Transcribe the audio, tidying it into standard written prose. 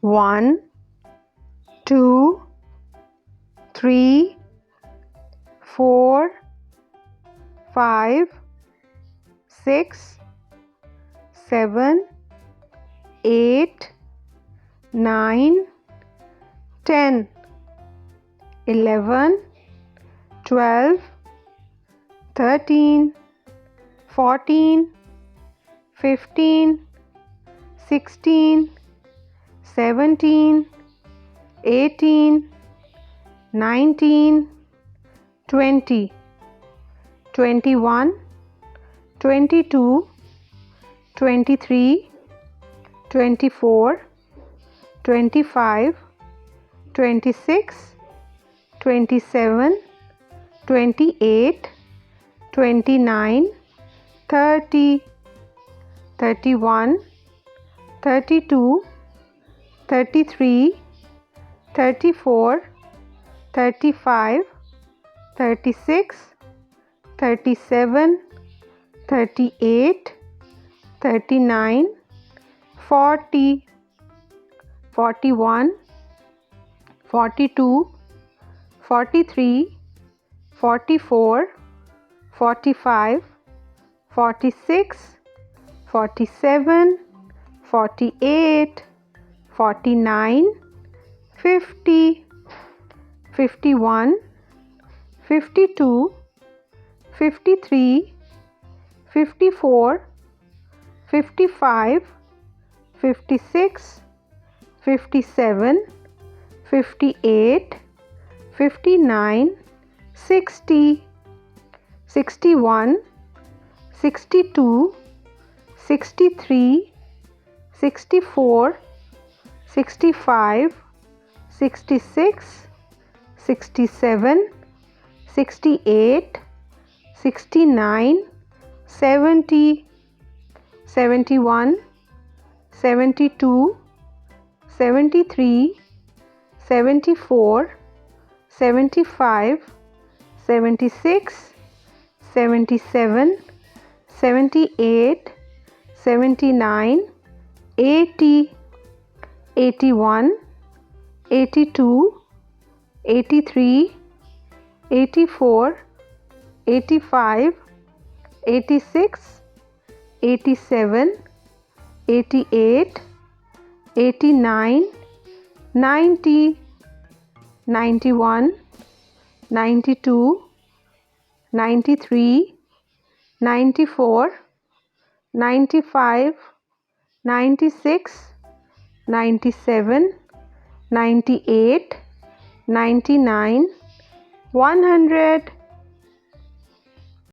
1, 2, 3, 4, 5, 6, 7, 8, 9, 10, 11, 12, 13, 14, 15, 16, 17, 18, 19, 20, 21, 22, 23, 24, 25, 26, 27, 28, 29, 30, 31, 32, 33, 34, 35, 36, 37, 38, 39, 40, 41, 42, 43, 44, 45, 46, 47, 48, 49, 50, 51, 52, 53, 54, 55, 56, 57, 58, 59, 60, 61, 62, 63, 64, 65, 66, 67, 68, 69, 70, 71, 72, 73, 74, 75, 76, 77, 78, 79, 80, 81, 82, 83, 84, 85, 86, 87, 88, 89, 90, 91, 92, 93, 94, 95, 96, 97, 98, 99, 100.